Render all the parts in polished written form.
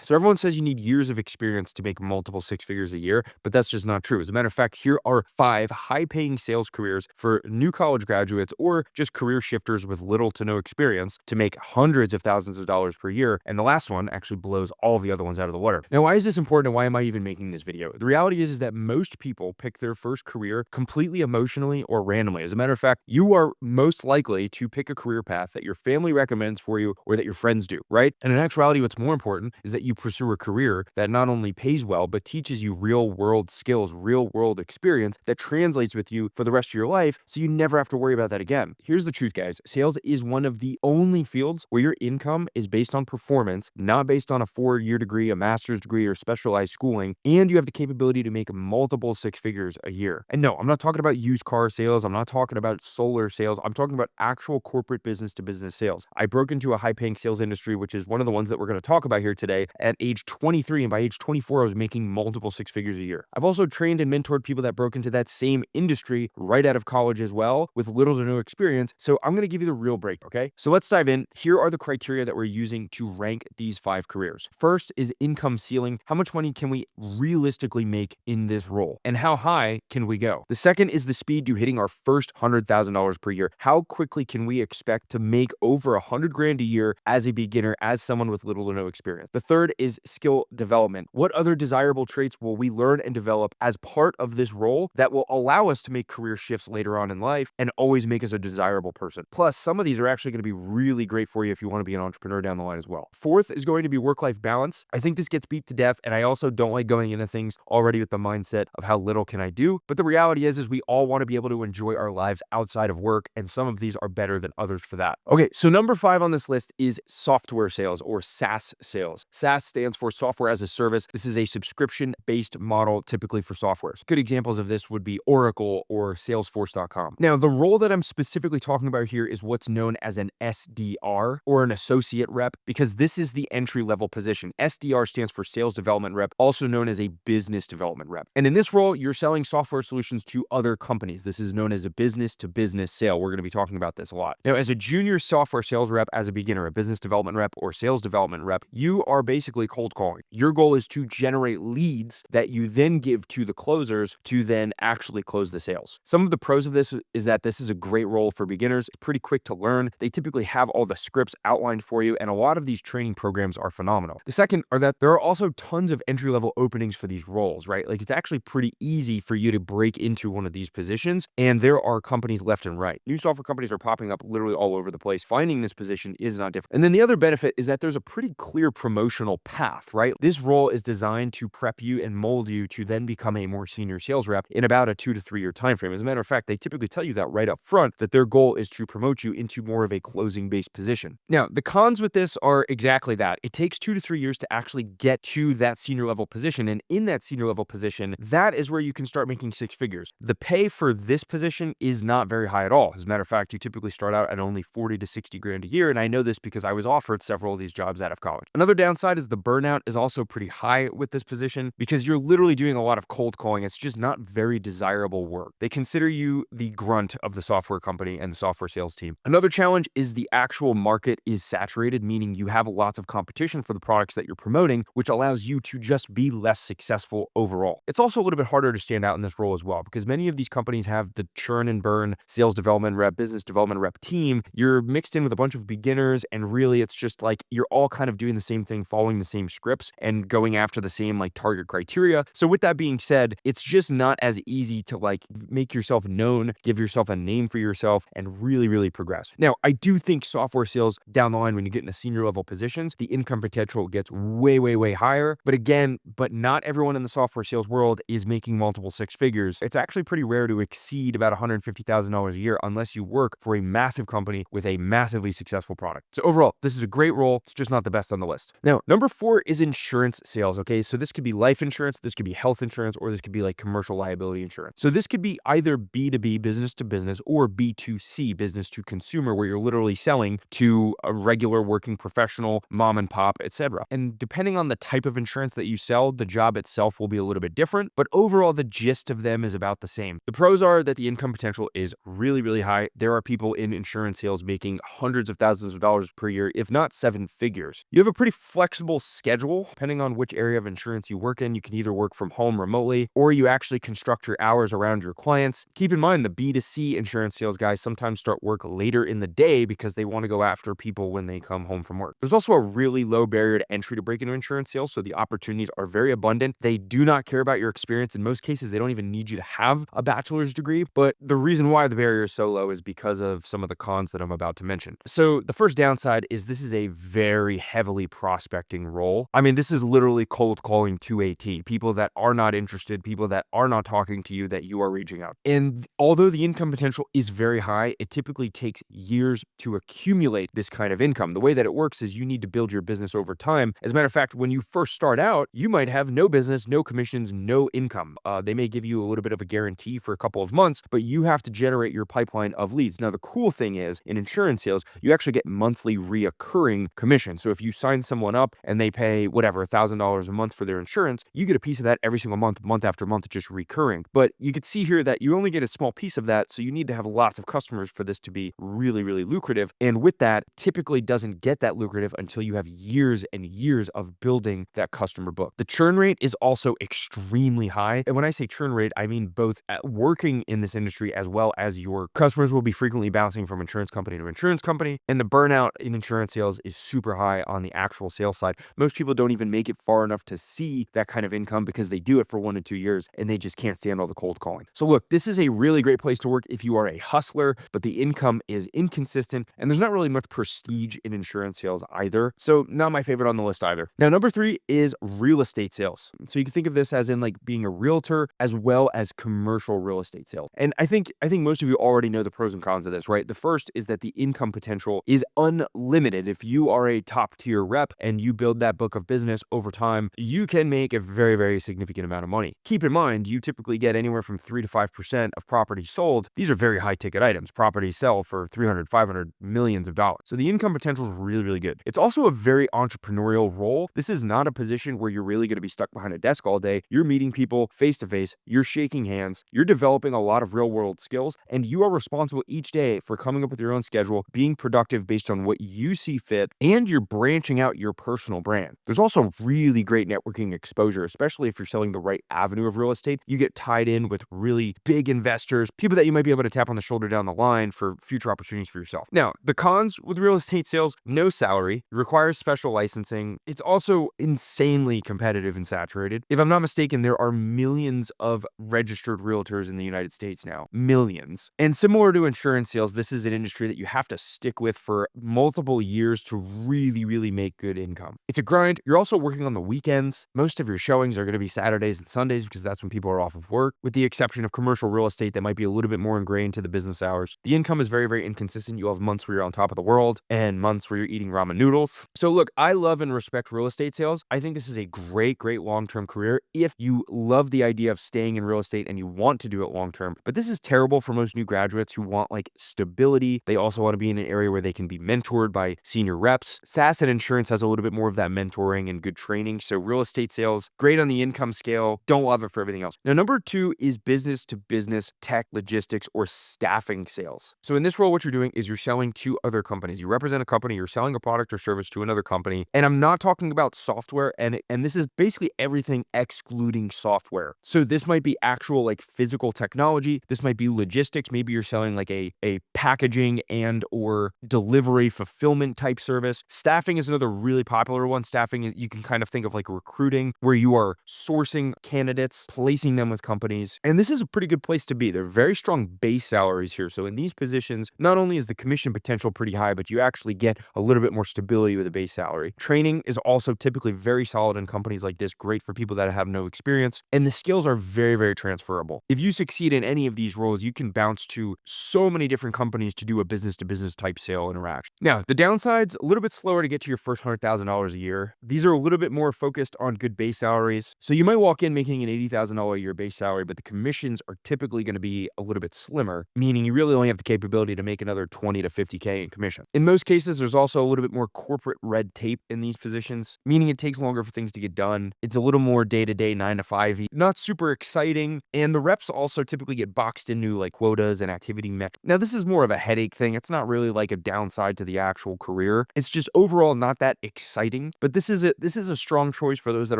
So everyone says you need years of experience to make multiple six figures a year, but that's just not true. As a matter of fact, here are 5 high-paying sales careers for new college graduates or just career shifters with little to no experience to make hundreds of thousands of dollars per year. And the last one actually blows all the other ones out of the water. Now, why is this important and why am I even making this video? The reality is that most people pick their first career completely emotionally or randomly. As a matter of fact, you are most likely to pick a career path that your family recommends for you or that your friends do, right? And in actuality, what's more important is that you pursue a career that not only pays well, but teaches you real world skills, real world experience that translates with you for the rest of your life so you never have to worry about that again. Here's the truth, guys. Sales is one of the only fields where your income is based on performance, not based on a 4-year degree, a master's degree, or specialized schooling, and you have the capability to make multiple six figures a year. And no, I'm not talking about used car sales. I'm not talking about solar sales. I'm talking about actual corporate business to business sales. I broke into a high paying sales industry, which is one of the ones that we're going to talk about here today, at age 23. And by age 24, I was making multiple six figures a year. I've also trained and mentored people that broke into that same industry right out of college as well with little to no experience. So I'm going to give you the real break, okay? So let's dive in. Here are the criteria that we're using to rank these 5 careers. First is income ceiling. How much money can we realistically make in this role? And how high can we go? The second is the speed to hitting our first $100,000 per year. How quickly can we expect to make over $100,000 a year as a beginner, as someone with little to no experience? The third is skill development. What other desirable traits will we learn and develop as part of this role that will allow us to make career shifts later on in life and always make us a desirable person? Plus, some of these are actually going to be really great for you if you want to be an entrepreneur down the line as well. Fourth is going to be work-life balance. I think this gets beat to death, and I also don't like going into things already with the mindset of how little can I do. But the reality is we all want to be able to enjoy our lives outside of work, and some of these are better than others for that. Okay, so number 5 on this list is software sales or SaaS sales. SaaS stands for software as a service. This is a subscription-based model typically for softwares. Good examples of this would be Oracle or Salesforce.com. Now, the role that I'm specifically talking about here is what's known as an SDR or an associate rep, because this is the entry-level position. SDR stands for sales development rep, also known as a business development rep. And in this role, you're selling software solutions to other companies. This is known as a business to business sale. We're going to be talking about this a lot. Now, as a junior software sales rep, as a beginner, a business development rep or sales development rep, you are basically cold calling. Your goal is to generate leads that you then give to the closers to then actually close the sales. Some of the pros of this is that this is a great role for beginners. It's pretty quick to learn. They typically have all the scripts outlined for you, and a lot of these training programs are phenomenal. The second are that there are also tons of entry-level openings for these roles, right? Like, it's actually pretty easy for you to break into one of these positions, and there are companies left and right. New software companies are popping up literally all over the place. Finding this position is not different. And then the other benefit is that there's a pretty clear promotional path, right? This role is designed to prep you and mold you to then become a more senior sales rep in about a 2 to 3 year time frame. As a matter of fact, they typically tell you that right up front, that their goal is to promote you into more of a closing-based position. Now, the cons with this are exactly that. It takes 2 to 3 years to actually get to that senior level position, and in that senior level position, that is where you can start making 6 figures. The pay for this position is not very high at all. As a matter of fact, you typically start out at only 40 to 60 grand a year, and I know this because I was offered several of these jobs out of college. Another downside is the burnout is also pretty high with this position because you're literally doing a lot of cold calling. It's just not very desirable work. They consider you the grunt of the software company and the software sales team. Another challenge is the actual market is saturated, meaning you have lots of competition for the products that you're promoting, which allows you to just be less successful overall. It's also a little bit harder to stand out in this role as well because many of these companies have the churn and burn sales development rep, business development rep team. You're mixed in with a bunch of beginners, and really it's just like you're all kind of doing the same thing, following the same scripts and going after the same like target criteria. So with that being said, it's just not as easy to like make yourself known, give yourself a name for yourself, and really progress. Now, I do think software sales down the line, when you get into senior level positions, the income potential gets way higher. But again, not everyone in the software sales world is making multiple 6 figures. It's actually pretty rare to exceed about $150,000 a year unless you work for a massive company with a massively successful product. So overall, this is a great role. It's just not the best on the list. Now, number 4 is insurance sales. Okay, so this could be life insurance, this could be health insurance, or this could be like commercial liability insurance. So this could be either B2B, business to business, or B2C, business to consumer, where you're literally selling to a regular working professional, mom and pop, etc. And depending on the type of insurance that you sell, the job itself will be a little bit different, but overall the gist of them is about the same. The pros are that the income potential is really high. There are people in insurance sales making hundreds of thousands of dollars per year, if not 7 figures. You have a pretty flexible flexible schedule. Depending on which area of insurance you work in, you can either work from home remotely or you actually construct your hours around your clients. Keep in mind, the B2C insurance sales guys sometimes start work later in the day because they want to go after people when they come home from work. There's also a really low barrier to entry to break into insurance sales, so the opportunities are very abundant. They do not care about your experience. In most cases, they don't even need you to have a bachelor's degree, but the reason why the barrier is so low is because of some of the cons that I'm about to mention. So the first downside is this is a very heavily prospecting role. I mean, this is literally cold calling to a T. People that are not interested, people that are not talking to you, that you are reaching out. And although the income potential is very high, it typically takes years to accumulate this kind of income. The way that it works is you need to build your business over time. As a matter of fact, when you first start out, you might have no business, no commissions, no income. They may give you a little bit of a guarantee for a couple of months, but you have to generate your pipeline of leads. Now, the cool thing is in insurance sales, you actually get monthly reoccurring commission. So if you sign someone up and they pay whatever, $1,000 a month for their insurance, you get a piece of that every single month, month after month, just recurring. But you can see here that you only get a small piece of that. So you need to have lots of customers for this to be really, really lucrative. And with that, typically doesn't get that lucrative until you have years and years of building that customer book. The churn rate is also extremely high. And when I say churn rate, I mean both at working in this industry as well as your customers will be frequently bouncing from insurance company to insurance company. And the burnout in insurance sales is super high on the actual sales side. Most people don't even make it far enough to see that kind of income because they do it for 1 to 2 years and they just can't stand all the cold calling. So look, this is a really great place to work if you are a hustler, but the income is inconsistent and there's not really much prestige in insurance sales either. So not my favorite on the list either. Now, number 3 is real estate sales. So you can think of this as in like being a realtor as well as commercial real estate sales. And I think most of you already know the pros and cons of this, right? The first is that the income potential is unlimited. If you are a top tier rep and you build that book of business over time, you can make a very, very significant amount of money. Keep in mind, you typically get anywhere from 3 to 5% of property sold. These are very high ticket items. Properties sell for 300, 500 millions of dollars. So the income potential is really, really good. It's also a very entrepreneurial role. This is not a position where you're really going to be stuck behind a desk all day. You're meeting people face to face. You're shaking hands. You're developing a lot of real world skills, and you are responsible each day for coming up with your own schedule, being productive based on what you see fit, and you're branching out your personal brand. There's also really great networking exposure, especially if you're selling the right avenue of real estate. You get tied in with really big investors, people that you might be able to tap on the shoulder down the line for future opportunities for yourself. Now, the cons with real estate sales: no salary, requires special licensing. It's also insanely competitive and saturated. If I'm not mistaken, there are millions of registered realtors in the United States now. Millions. And similar to insurance sales, this is an industry that you have to stick with for multiple years to really, really make good income. It's a grind. You're also working on the weekends. Most of your showings are going to be Saturdays and Sundays because that's when people are off of work, with the exception of commercial real estate that might be a little bit more ingrained to the business hours. The income is very, very inconsistent. You'll have months where you're on top of the world and months where you're eating ramen noodles. So look, I love and respect real estate sales. I think this is a great, great long-term career if you love the idea of staying in real estate and you want to do it long-term. But this is terrible for most new graduates who want like stability. They also want to be in an area where they can be mentored by senior reps. SaaS and insurance has a little bit more of that mentoring and good training. So real estate sales, great on the income scale. Don't love it for everything else. Now, number 2 is business to business tech, logistics, or staffing sales. So in this role, what you're doing is you're selling to other companies. You represent a company, you're selling a product or service to another company. And I'm not talking about software, and this is basically everything excluding software. So this might be actual like physical technology. This might be logistics. Maybe you're selling like a packaging and or delivery fulfillment type service. Staffing is another really popular one. Staffing is, you can kind of think of like recruiting, where you are sourcing candidates, placing them with companies. And this is a pretty good place to be. They're very strong base salaries here. So in these positions, not only is the commission potential pretty high, but you actually get a little bit more stability with a base salary. Training is also typically very solid in companies like this, great for people that have no experience. And the skills are very, very transferable. If you succeed in any of these roles, you can bounce to so many different companies to do a business to business type sale interaction. Now, the downsides, a little bit slower to get to your first $100,000 a year. These are a little bit more focused on good base salaries. So you might walk in making an $80,000 a year base salary, but the commissions are typically going to be a little bit slimmer, meaning you really only have the capability to make another 20 to 50K in commission. In most cases, there's also a little bit more corporate red tape in these positions, meaning it takes longer for things to get done. It's a little more day-to-day 9 to 5, not super exciting. And the reps also typically get boxed into like quotas and activity metrics. Now, this is more of a headache thing. It's not really like a downside to the actual career. It's just overall not that exciting thing, but this is a strong choice for those that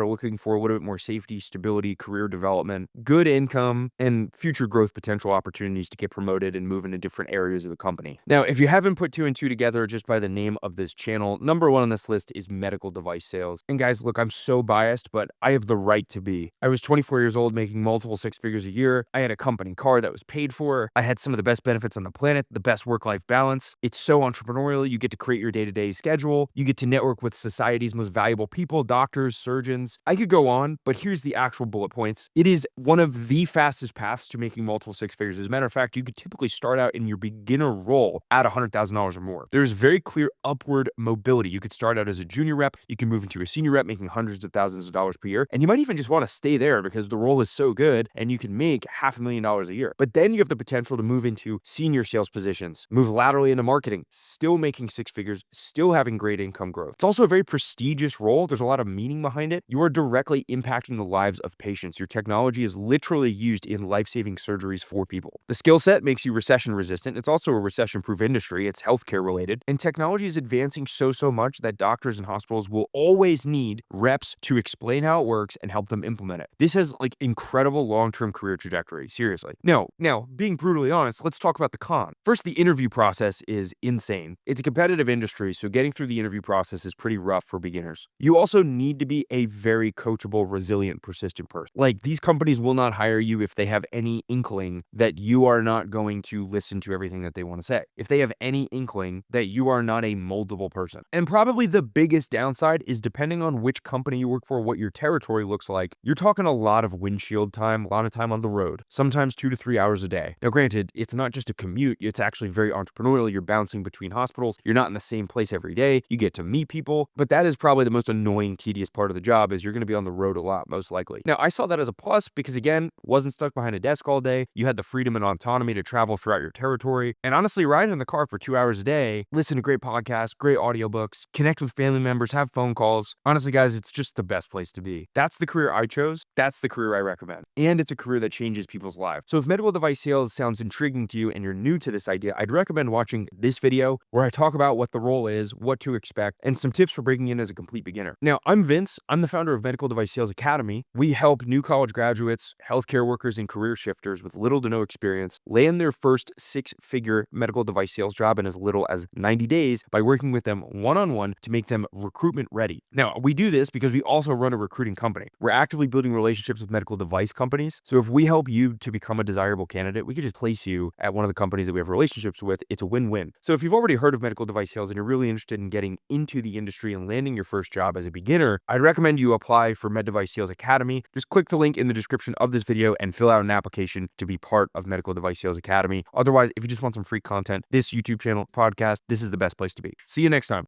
are looking for a little bit more safety, stability, career development, good income, and future growth potential opportunities to get promoted and move into different areas of the company. Now, if you haven't put two and two together just by the name of this channel, number one on this list is medical device sales. And guys, look, I'm so biased, but I have the right to be. I was 24 years old making multiple six figures a year. I had a company car that was paid for. I had some of the best benefits on the planet, the best work-life balance. It's so entrepreneurial. You get to create your day-to-day schedule. You get to network with society's most valuable people, doctors, surgeons. I could go on, but here's the actual bullet points. It is one of the fastest paths to making multiple six figures. As a matter of fact, you could typically start out in your beginner role at $100,000 or more. There's very clear upward mobility. You could start out as a junior rep. You can move into a senior rep making hundreds of thousands of dollars per year. And you might even just want to stay there because the role is so good and you can make $500,000 a year. But then you have the potential to move into senior sales positions, move laterally into marketing, still making six figures, still having great income growth. It's also a very prestigious role. There's a lot of meaning behind it. You are directly impacting the lives of patients. Your technology is literally used in life-saving surgeries for people. The skill set makes you recession resistant. It's also a recession-proof industry. It's healthcare related. And technology is advancing so much that doctors and hospitals will always need reps to explain how it works and help them implement it. This has like incredible long-term career trajectory, seriously. Now, being brutally honest, let's talk about the con. First, the interview process is insane. It's a competitive industry, so getting through the interview process is pretty rough for beginners. You also need to be a very coachable, resilient, persistent person. Like, these companies will not hire you if they have any inkling that you are not going to listen to everything that they want to say. If they have any inkling that you are not a moldable person. And probably the biggest downside is depending on which company you work for, what your territory looks like, you're talking a lot of windshield time, a lot of time on the road, sometimes 2 to 3 hours a day. Now, granted, it's not just a commute, it's actually very entrepreneurial. You're bouncing between hospitals. You're not in the same place every day. You get to meet people, but that is probably the most annoying, tedious part of the job is you're going to be on the road a lot, most likely. Now, I saw that as a plus because again, wasn't stuck behind a desk all day. You had the freedom and autonomy to travel throughout your territory. And honestly, ride in the car for 2 hours a day, listen to great podcasts, great audiobooks, connect with family members, have phone calls. Honestly, guys, it's just the best place to be. That's the career I chose. That's the career I recommend. And it's a career that changes people's lives. So if medical device sales sounds intriguing to you and you're new to this idea, I'd recommend watching this video where I talk about what the role is, what to expect, and some tips for breaking in as a complete beginner. Now, I'm Vince. I'm the founder of Medical Device Sales Academy. We help new college graduates, healthcare workers, and career shifters with little to no experience land their first six-figure medical device sales job in as little as 90 days by working with them one-on-one to make them recruitment ready. Now, we do this because we also run a recruiting company. We're actively building relationships with medical device companies. So if we help you to become a desirable candidate, we could just place you at one of the companies that we have relationships with. It's a win-win. So if you've already heard of medical device sales and you're really interested in getting into the industry and landing your first job as a beginner, I'd recommend you apply for Med Device Sales Academy. Just click the link in the description of this video and fill out an application to be part of Medical Device Sales Academy. Otherwise, if you just want some free content, this YouTube channel, podcast, this is the best place to be. See you next time.